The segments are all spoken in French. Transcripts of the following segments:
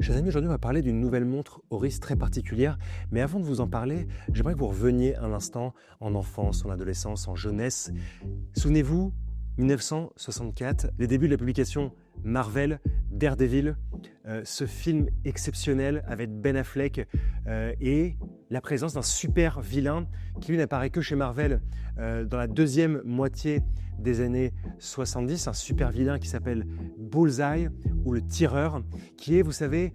Chers amis, aujourd'hui on va parler d'une nouvelle montre Oris très particulière, mais avant de vous en parler, j'aimerais que vous reveniez un instant en enfance, en adolescence, en jeunesse. Souvenez-vous, 1964, les débuts de la publication Marvel, Daredevil, ce film exceptionnel avec Ben Affleck et la présence d'un super vilain qui lui n'apparaît que chez Marvel dans la deuxième moitié des années 70, un super vilain qui s'appelle Bullseye ou le tireur, qui est, vous savez,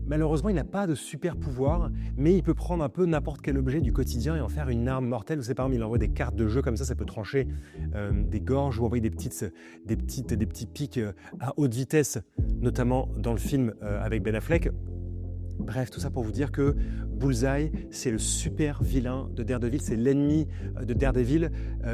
malheureusement il n'a pas de super pouvoir, mais il peut prendre un peu n'importe quel objet du quotidien et en faire une arme mortelle. Vous savez, par exemple, il envoie des cartes de jeu comme ça peut trancher des gorges ou envoyer des petits pics à haute vitesse, notamment dans le film avec Ben Affleck. Bref, tout ça pour vous dire que Bullseye, c'est le super vilain de Daredevil, c'est l'ennemi de Daredevil.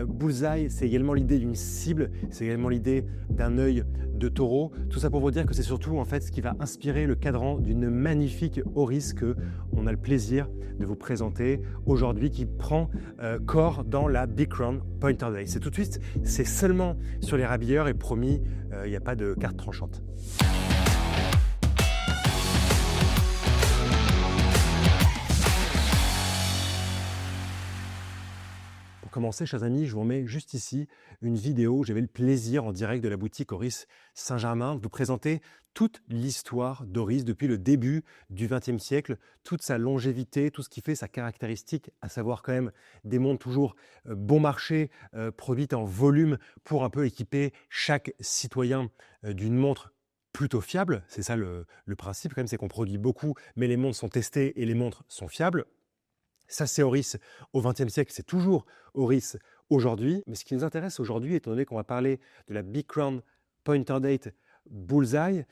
Bullseye, c'est également l'idée d'une cible, c'est également l'idée d'un œil de taureau. Tout ça pour vous dire que c'est surtout en fait ce qui va inspirer le cadran d'une magnifique Oris que on a le plaisir de vous présenter aujourd'hui, qui prend corps dans la Big Crown Pointer Day. C'est tout de suite, c'est seulement sur les rabilleurs et promis, il n'y a pas de carte tranchante. Pour commencer, chers amis, je vous remets juste ici une vidéo où j'avais le plaisir en direct de la boutique Oris Saint-Germain de vous présenter toute l'histoire d'Oris depuis le début du XXe siècle, toute sa longévité, tout ce qui fait sa caractéristique, à savoir quand même des montres toujours bon marché, produites en volume pour un peu équiper chaque citoyen d'une montre plutôt fiable. C'est ça le principe quand même, c'est qu'on produit beaucoup, mais les montres sont testées et les montres sont fiables. Ça, c'est Oris au XXe siècle, c'est toujours Oris aujourd'hui. Mais ce qui nous intéresse aujourd'hui, étant donné qu'on va parler de la Big Crown Pointer Date Bullseye,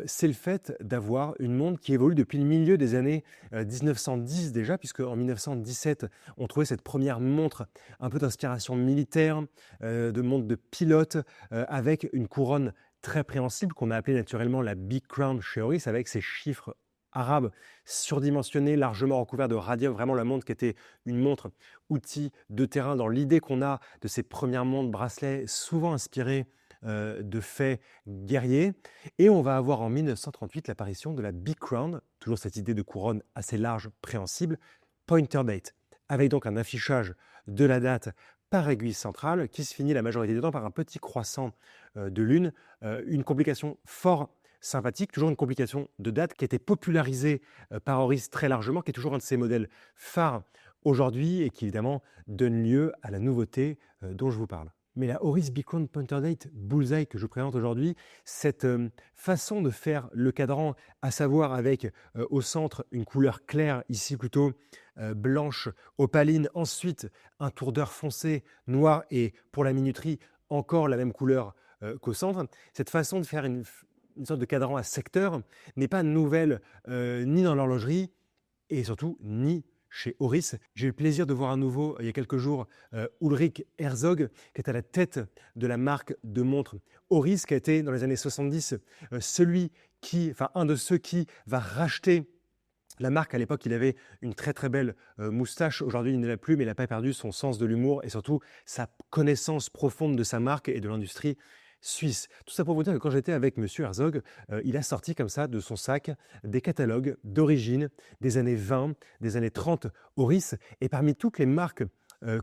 c'est le fait d'avoir une montre qui évolue depuis le milieu des années 1910 déjà, puisque en 1917, on trouvait cette première montre un peu d'inspiration militaire, de montre de pilote, avec une couronne très préhensible qu'on a appelée naturellement la Big Crown chez Oris, avec ses chiffres arabe surdimensionné, largement recouvert de radium, vraiment la montre qui était une montre outil de terrain dans l'idée qu'on a de ces premières montres bracelets souvent inspirées de faits guerriers. Et on va avoir en 1938 l'apparition de la Big Crown, toujours cette idée de couronne assez large, préhensible, Pointer Date, avec donc un affichage de la date par aiguille centrale qui se finit la majorité du temps par un petit croissant de lune, une complication fort sympathique, toujours une complication de date qui a été popularisée par Oris très largement, qui est toujours un de ses modèles phares aujourd'hui et qui évidemment donne lieu à la nouveauté dont je vous parle. Mais la Oris Big Crown Pointer Date Bullseye que je vous présente aujourd'hui, cette façon de faire le cadran, à savoir avec au centre une couleur claire, ici plutôt blanche opaline, ensuite un tour d'heure foncé, noir et pour la minuterie encore la même couleur qu'au centre. Cette façon de faire une sorte de cadran à secteur n'est pas nouvelle ni dans l'horlogerie et surtout ni chez Oris. J'ai eu le plaisir de voir à nouveau il y a quelques jours Ulrich Herzog qui est à la tête de la marque de montres Oris, qui a été dans les années 70 un de ceux qui va racheter la marque. À l'époque, il avait une très très belle moustache. Aujourd'hui, il ne l'a plus, mais il n'a pas perdu son sens de l'humour et surtout sa connaissance profonde de sa marque et de l'industrie suisse. Tout ça pour vous dire que quand j'étais avec Monsieur Herzog, il a sorti comme ça de son sac des catalogues d'origine des années 20, des années 30 Oris. Et parmi toutes les marques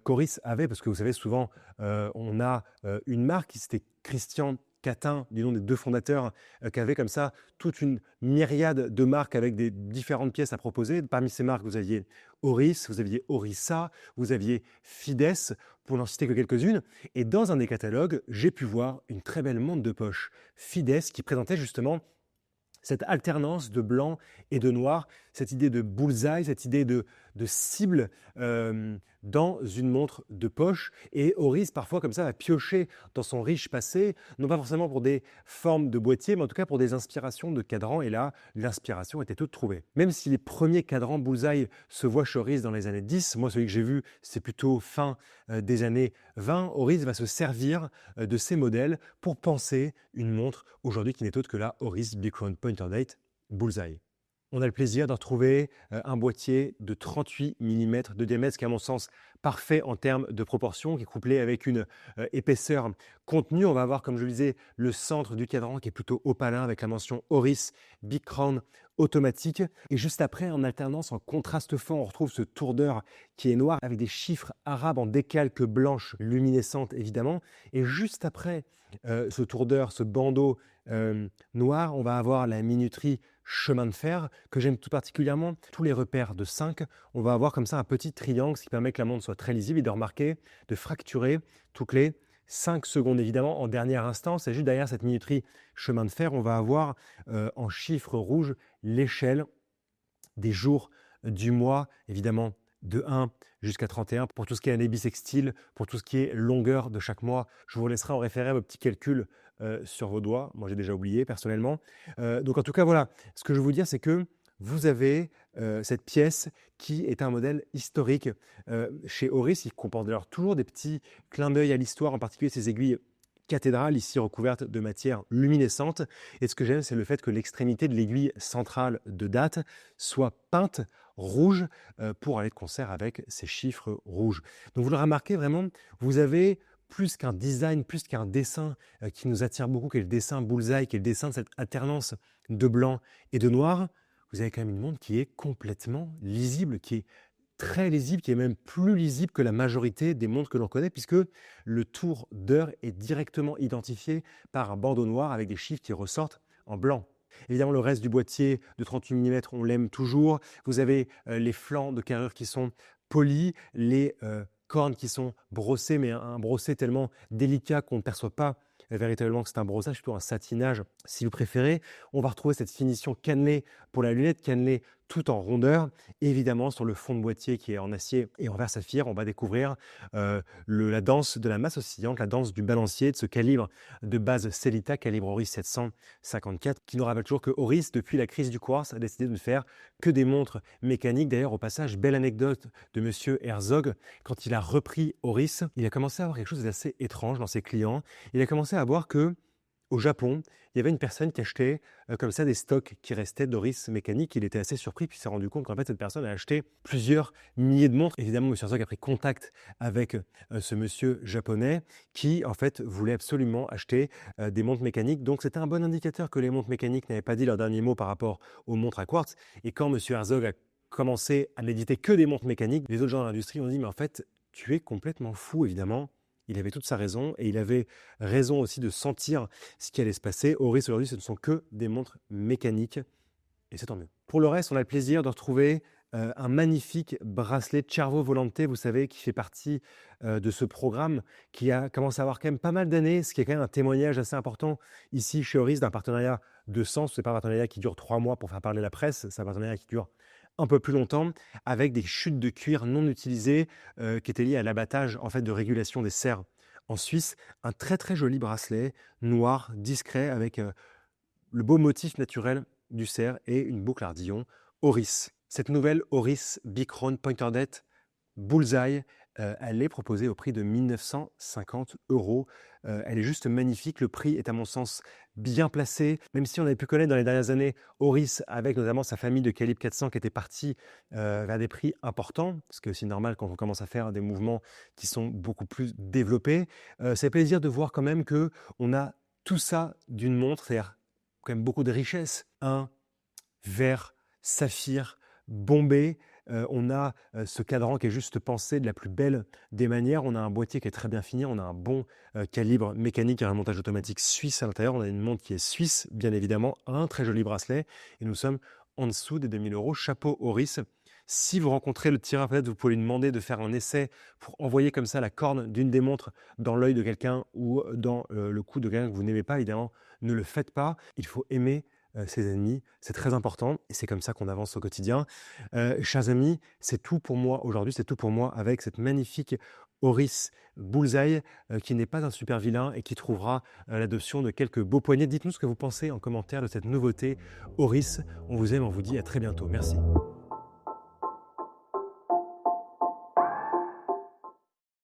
qu'Oris avait, parce que vous savez souvent on a une marque qui c'était Christian Catin, du nom des deux fondateurs, qui avait comme ça toute une myriade de marques avec des différentes pièces à proposer. Parmi ces marques, vous aviez Oris, vous aviez Orissa, vous aviez Fides, pour n'en citer que quelques-unes. Et dans un des catalogues, j'ai pu voir une très belle montre de poche Fides qui présentait justement cette alternance de blanc et de noir, cette idée de bullseye, cette idée de cible dans une montre de poche. Et Oris, parfois, comme ça, va piocher dans son riche passé, non pas forcément pour des formes de boîtier, mais en tout cas pour des inspirations de cadrans. Et là, l'inspiration était toute trouvée. Même si les premiers cadrans bullseye se voient chez Oris dans les années 10, moi, celui que j'ai vu, c'est plutôt fin des années 20, Oris va se servir de ces modèles pour penser une montre aujourd'hui qui n'est autre que la Oris Big Crown Pointer Date Bullseye. On a le plaisir de retrouver un boîtier de 38 millimètres de diamètre, ce qui est à mon sens parfait en termes de proportion, qui est couplé avec une épaisseur contenue. On va avoir, comme je le disais, le centre du cadran qui est plutôt opalin avec la mention Oris Big Crown automatique. Et juste après, en alternance, en contraste fort, on retrouve ce tour d'heure qui est noir avec des chiffres arabes en décalque blanche luminescente évidemment. Et juste après ce tour d'heure, ce bandeau noir, on va avoir la minuterie chemin de fer que j'aime tout particulièrement. Tous les repères de 5, on va avoir comme ça un petit triangle, ce qui permet que la montre soit très lisible et de remarquer, de fracturer toutes les 5 secondes évidemment en dernière instance. Et juste derrière cette minuterie chemin de fer, on va avoir en chiffres rouges l'échelle des jours du mois, évidemment de 1 jusqu'à 31 pour tout ce qui est année bissextile, pour tout ce qui est longueur de chaque mois. Je vous laisserai en référer à vos petits calculs sur vos doigts. Moi, j'ai déjà oublié personnellement. Donc, en tout cas, voilà. Ce que je veux vous dire, c'est que vous avez cette pièce qui est un modèle historique. Chez Oris, il comporte d'ailleurs toujours des petits clins d'œil à l'histoire, en particulier ces aiguilles cathédrales, ici recouvertes de matière luminescente. Et ce que j'aime, c'est le fait que l'extrémité de l'aiguille centrale de date soit peinte rouge pour aller de concert avec ces chiffres rouges. Donc vous le remarquez vraiment, vous avez plus qu'un design, plus qu'un dessin qui nous attire beaucoup, qui est le dessin bullseye, qui est le dessin de cette alternance de blanc et de noir. Vous avez quand même une montre qui est complètement lisible, qui est très lisible, qui est même plus lisible que la majorité des montres que l'on connaît, puisque le tour d'heure est directement identifié par un bandeau noir avec des chiffres qui ressortent en blanc. Évidemment, le reste du boîtier de 38 millimètres, on l'aime toujours. Vous avez les flancs de carrure qui sont polis, les cornes qui sont brossées, mais un brossé tellement délicat qu'on ne perçoit pas véritablement que c'est un brossage, plutôt un satinage si vous préférez. On va retrouver cette finition cannelée pour la lunette, cannelée tout en rondeur. Et évidemment, sur le fond de boîtier qui est en acier et en verre saphir, on va découvrir la danse de la masse oscillante, la danse du balancier de ce calibre de base Sellita, calibre Oris 754, qui nous rappelle toujours que Oris, depuis la crise du quartz, a décidé de ne faire que des montres mécaniques. D'ailleurs, au passage, belle anecdote de Monsieur Herzog, quand il a repris Oris, il a commencé à avoir quelque chose d'assez étrange dans ses clients. Il a commencé à voir que au Japon, il y avait une personne qui achetait comme ça des stocks qui restaient d'Oris mécanique. Il était assez surpris, puis il s'est rendu compte qu'en fait, cette personne a acheté plusieurs milliers de montres. Évidemment, M. Herzog a pris contact avec ce monsieur japonais qui, en fait, voulait absolument acheter des montres mécaniques. Donc, c'était un bon indicateur que les montres mécaniques n'avaient pas dit leur dernier mot par rapport aux montres à quartz. Et quand M. Herzog a commencé à n'éditer que des montres mécaniques, les autres gens dans l'industrie ont dit « Mais en fait, tu es complètement fou, évidemment ». Il avait toute sa raison et il avait raison aussi de sentir ce qui allait se passer. Oris, aujourd'hui, ce ne sont que des montres mécaniques et c'est tant mieux. Pour le reste, on a le plaisir de retrouver un magnifique bracelet Cervo Volante, vous savez, qui fait partie de ce programme qui a commencé à avoir quand même pas mal d'années, ce qui est quand même un témoignage assez important ici chez Oris d'un partenariat de sens. Ce n'est pas un partenariat qui dure 3 mois pour faire parler la presse, c'est un partenariat qui dure un peu plus longtemps, avec des chutes de cuir non utilisées qui étaient liées à l'abattage en fait, de régulation des serres en Suisse. Un très très joli bracelet noir, discret, avec le beau motif naturel du cerf et une boucle ardillon Oris. Cette nouvelle Oris Bicron Pointerdet Bullseye, elle est proposée au prix de 1 950 €. Elle est juste magnifique. Le prix est à mon sens bien placé. Même si on avait pu connaître dans les dernières années Oris avec notamment sa famille de calibre 400 qui était partie vers des prix importants, ce qui est aussi normal quand on commence à faire des mouvements qui sont beaucoup plus développés. C'est plaisir de voir quand même qu'on a tout ça d'une montre, c'est-à-dire quand même beaucoup de richesse. Un vert, saphir, bombé. On a ce cadran qui est juste pensé de la plus belle des manières. On a un boîtier qui est très bien fini. On a un bon calibre mécanique et un montage automatique suisse à l'intérieur. On a une montre qui est suisse, bien évidemment. Un très joli bracelet. Et nous sommes en dessous des 2000 €. Chapeau Oris. Si vous rencontrez le tireur, peut-être vous pouvez lui demander de faire un essai pour envoyer comme ça la corne d'une des montres dans l'œil de quelqu'un ou dans le cou de quelqu'un que vous n'aimez pas. Évidemment, ne le faites pas. Il faut aimer ses ennemis, c'est très important et c'est comme ça qu'on avance au quotidien. Chers amis, c'est tout pour moi aujourd'hui, c'est tout pour moi avec cette magnifique Oris Bullseye qui n'est pas un super vilain et qui trouvera l'adoption de quelques beaux poignets. Dites-nous ce que vous pensez en commentaire de cette nouveauté Oris. On vous aime, on vous dit à très bientôt. Merci.